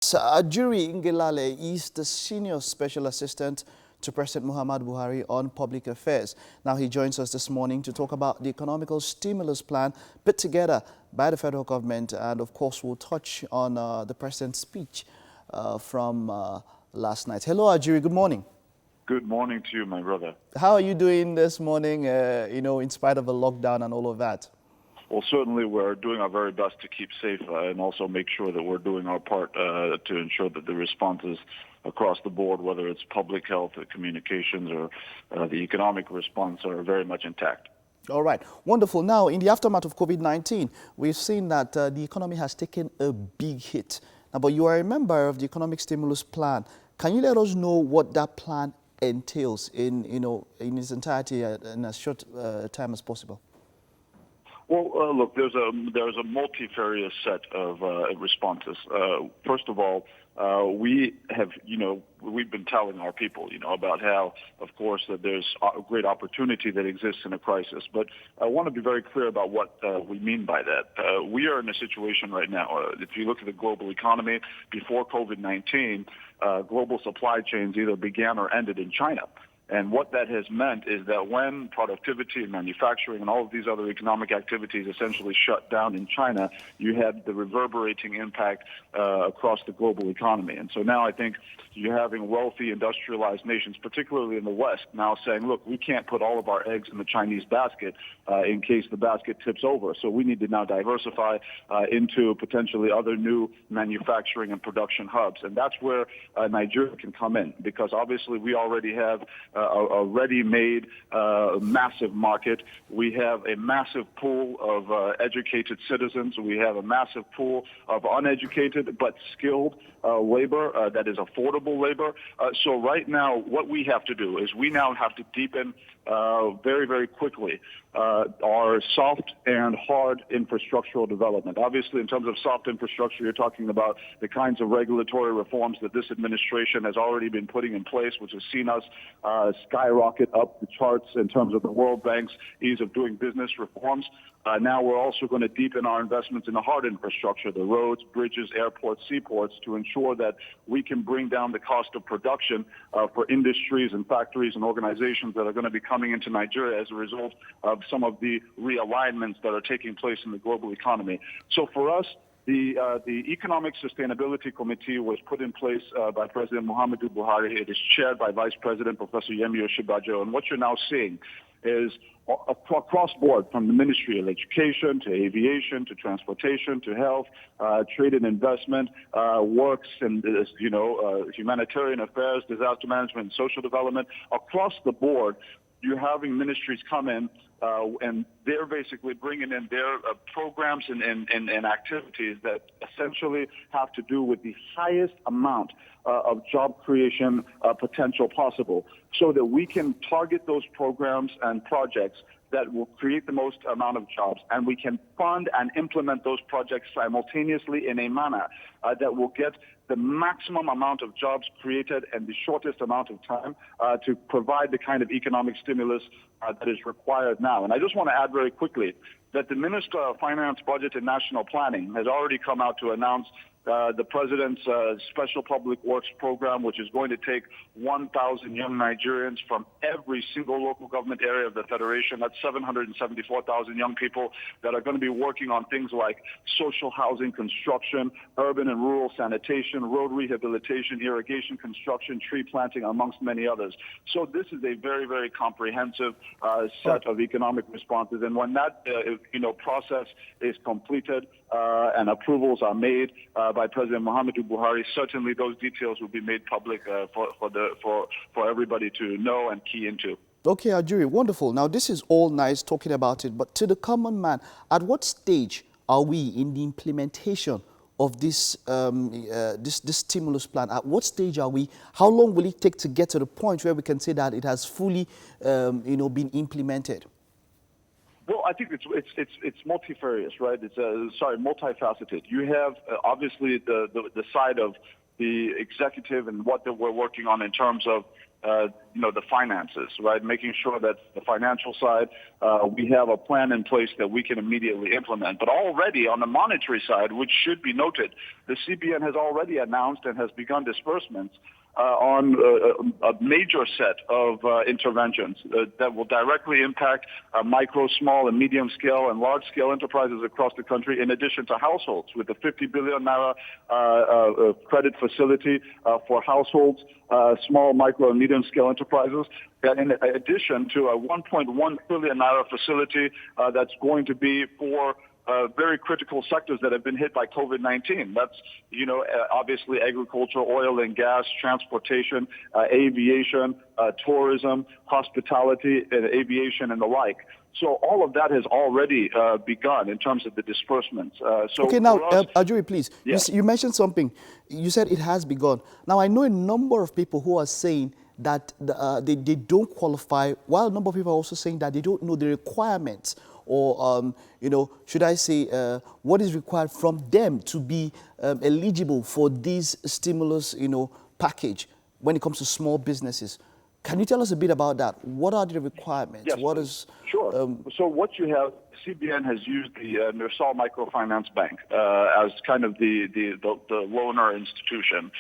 Ajuri Ngelale is the Senior Special Assistant to President Muhammadu Buhari on Public Affairs. Now he joins us this morning to talk about the economical stimulus plan put together by the federal government, and of course we'll touch on the President's speech from last night. Hello Ajuri, good morning. Good morning to you, my brother. How are you doing this morning, in spite of the lockdown and all of that? Well, certainly we're doing our very best to keep safe and also make sure that we're doing our part to ensure that the responses across the board, whether it's public health or communications or the economic response, are very much intact. All right. Wonderful. Now, in the aftermath of COVID-19, we've seen that the economy has taken a big hit. Now, but you are a member of the economic stimulus plan. Can you let us know what that plan entails in its entirety in as short time as possible? Well, look, there's a multifarious set of responses. First of all, we've been telling our people, about how, of course, that there's a great opportunity that exists in a crisis. But I want to be very clear about what we mean by that. We are in a situation right now. If you look at the global economy before COVID-19, global supply chains either began or ended in China. And what that has meant is that when productivity and manufacturing and all of these other economic activities essentially shut down in China, you had the reverberating impact across the global economy. And so now I think you're having wealthy industrialized nations, particularly in the West, now saying, look, we can't put all of our eggs in the Chinese basket in case the basket tips over. So we need to now diversify into potentially other new manufacturing and production hubs. And that's where Nigeria can come in, because obviously we already have a ready-made massive market. We have a massive pool of educated citizens. We have a massive pool of uneducated but skilled labor that is affordable labor. So right now, what we have to do is we now have to deepen very, very quickly our soft and hard infrastructural development. Obviously, in terms of soft infrastructure, you're talking about the kinds of regulatory reforms that this administration has already been putting in place, which has seen us skyrocket up the charts in terms of the World Bank's ease of doing business reforms. Now we're also going to deepen our investments in the hard infrastructure, the roads, bridges, airports, seaports, to ensure that we can bring down the cost of production for industries and factories and organizations that are going to be coming into Nigeria as a result of some of the realignments that are taking place in the global economy. So for us, the Economic Sustainability Committee was put in place by President Muhammadu Buhari. It is chaired by Vice President Professor Yemi Osinbajo. And what you're now seeing is across board, from the Ministry of Education to aviation to transportation to health, trade and investment, works and humanitarian affairs, disaster management, and social development. Across the board, you're having ministries come in and they're basically bringing in their programs and activities that essentially have to do with the highest amount of job creation potential possible, so that we can target those programs and projects that will create the most amount of jobs, and we can fund and implement those projects simultaneously in a manner that will get the maximum amount of jobs created in the shortest amount of time to provide the kind of economic stimulus that is required now. And I just want to add very quickly that the Minister of Finance, Budget and National Planning has already come out to announce the President's Special Public Works Program, which is going to take 1,000 young Nigerians from every single local government area of the Federation. That's 774,000 young people that are going to be working on things like social housing construction, urban and rural sanitation, road rehabilitation, irrigation construction, tree planting, amongst many others. So this is a very, very comprehensive set of economic responses. And when that process is completed and approvals are made by President Muhammadu Buhari, certainly those details will be made public for everybody to know and key into. Okay, Ajuri, wonderful. Now, this is all nice talking about it, but to the common man, at what stage are we in the implementation of this this stimulus plan? At what stage are we? How long will it take to get to the point where we can say that it has fully, been implemented? Well, I think it's multifarious, right? It's multifaceted. You have obviously the side of the executive and what we're working on in terms of the finances, right? Making sure that the financial side, we have a plan in place that we can immediately implement. But already on the monetary side, which should be noted, the CBN has already announced and has begun disbursements on a major set of interventions that will directly impact micro, small, and medium-scale and large-scale enterprises across the country, in addition to households, with the 50 billion naira credit facility for households, small, micro, and medium-scale enterprises, in addition to a 1.1 trillion naira facility that's going to be for very critical sectors that have been hit by COVID-19. That's, obviously agriculture, oil and gas, transportation, aviation, tourism, hospitality, and aviation, and the like. So all of that has already begun in terms of the disbursements. Okay, now, Ajuri, please. Yeah. You mentioned something. You said it has begun. Now, I know a number of people who are saying that they don't qualify, while a number of people are also saying that they don't know the requirements or, should I say, what is required from them to be eligible for this stimulus, package when it comes to small businesses. Can you tell us a bit about that? What are the requirements? Yes, what is sure. So what you have, CBN has used the Nursal Microfinance Bank as kind of the loaner institution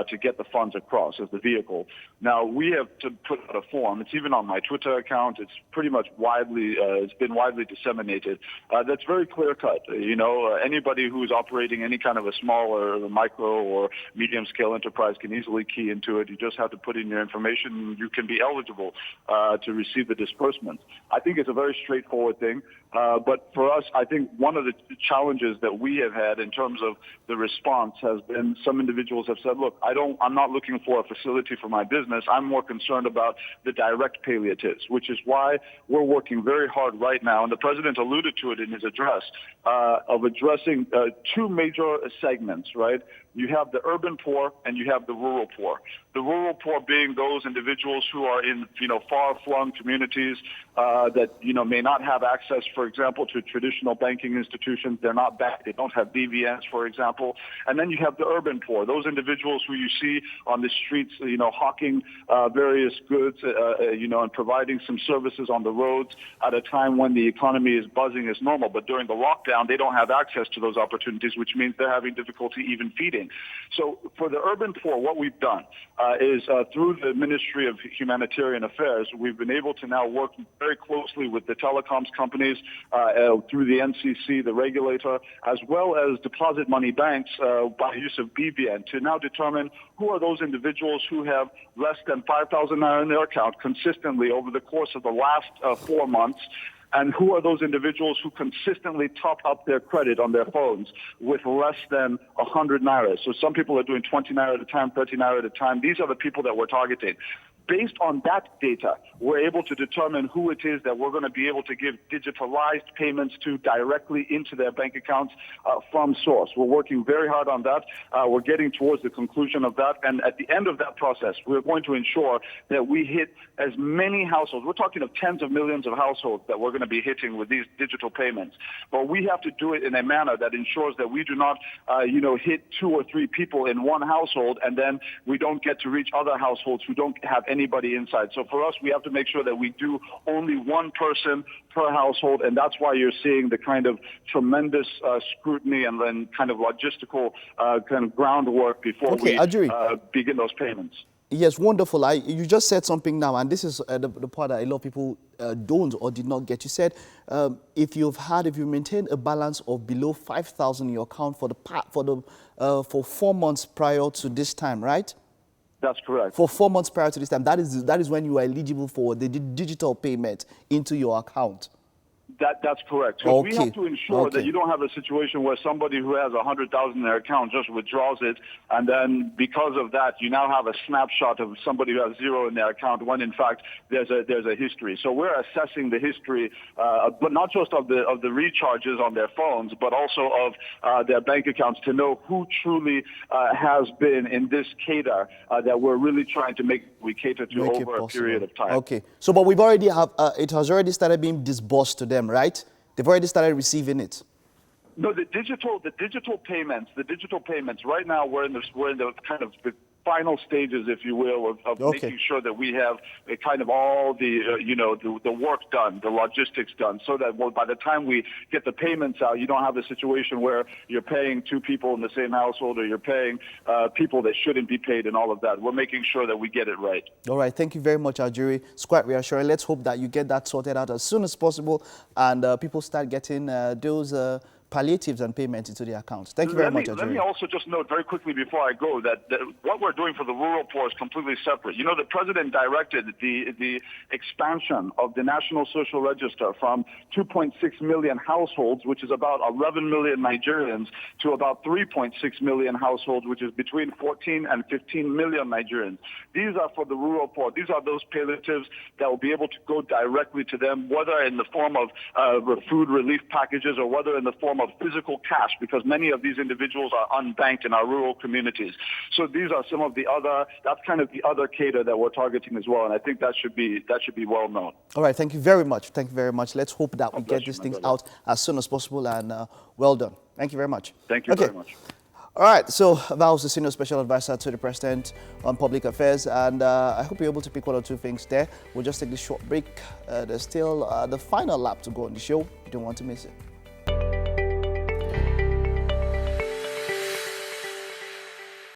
to get the funds across as the vehicle. Now, we have to put out a form. It's even on my Twitter account. It's pretty much it's been widely disseminated. That's very clear-cut. Anybody who's operating any kind of a small or micro or medium-scale enterprise can easily key into it. You just have to put in your information. You can be eligible to receive the disbursement. I think it's a very straightforward thing. But for us, I think one of the challenges that we have had in terms of the response has been some individuals have said, look, I'm not looking for a facility for my business. I'm more concerned about the direct palliatives, which is why we're working very hard right now. And the president alluded to it in his address of addressing two major segments, right? You have the urban poor and you have the rural poor. The rural poor being those individuals who are in, far-flung communities that, may not have access, for example, to traditional banking institutions. They're not banked. They don't have BVNs, for example. And then you have the urban poor, those individuals who you see on the streets, hawking various goods, and providing some services on the roads at a time when the economy is buzzing as normal. But during the lockdown, they don't have access to those opportunities, which means they're having difficulty even feeding. So for the urban poor, what we've done is through the Ministry of Humanitarian Affairs, we've been able to now work very closely with the telecoms companies through the NCC, the regulator, as well as deposit money banks by use of BVN to now determine who are those individuals who have less than 5,000 naira in their account consistently over the course of the last 4 months. And who are those individuals who consistently top up their credit on their phones with less than 100 naira? So some people are doing 20 naira at a time, 30 naira at a time. These are the people that we're targeting. Based on that data, we're able to determine who it is that we're going to be able to give digitalized payments to directly into their bank accounts from source. We're working very hard on that. We're getting towards the conclusion of that. And at the end of that process, we're going to ensure that we hit as many households. We're talking of tens of millions of households that we're going to be hitting with these digital payments. But we have to do it in a manner that ensures that we do not, hit 2 or 3 people in one household, and then we don't get to reach other households who don't have anybody inside. So for us, we have to make sure that we do only one person per household, and that's why you're seeing the kind of tremendous scrutiny and then kind of logistical kind of groundwork before we begin those payments. Yes, wonderful. You just said something now, and this is the part that a lot of people don't or did not get. You said if you maintain a balance of below 5,000 in your account for 4 months prior to this time, right? That's correct. For 4 months prior to this time, that is when you are eligible for the digital payment into your account. That's correct. So we have to ensure that you don't have a situation where somebody who has 100,000 in their account just withdraws it, and then because of that, you now have a snapshot of somebody who has 0 in their account when in fact there's a history. So we're assessing the history, but not just of the recharges on their phones, but also of their bank accounts to know who truly has been in this cater that we're really trying to we cater to over a period of time. Okay. So, but we've already it has already started being disbursed to them, right? They've already started receiving it. No, the digital payments right now we're in the kind of final stages, if you will, of making sure that we have a kind of all the work done, the logistics done, so that by the time we get the payments out, you don't have a situation where you're paying two people in the same household or you're paying people that shouldn't be paid and all of that. We're making sure that we get it right. All right. Thank you very much, Ajuri. It's quite reassuring. Let's hope that you get that sorted out as soon as possible and people start getting those palliatives and payments into the account. Thank you very much, Ajuri. Let me also just note very quickly before I go that what we're doing for the rural poor is completely separate. You know, the president directed the expansion of the National Social Register from 2.6 million households, which is about 11 million Nigerians, to about 3.6 million households, which is between 14 and 15 million Nigerians. These are for the rural poor. These are those palliatives that will be able to go directly to them, whether in the form of food relief packages or whether in the form of physical cash, because many of these individuals are unbanked in our rural communities. So these are some of the other, that's kind of the other cater that we're targeting as well, and I think that should be well known. All right, thank you very much. Thank you very much. Let's hope that we get these things out as soon as possible, and well done. Thank you very much. Thank you very much. All right, so that was the Senior Special Advisor to the President on Public Affairs, and I hope you're able to pick one or two things there. We'll just take this short break. There's still the final lap to go on the show. You don't want to miss it.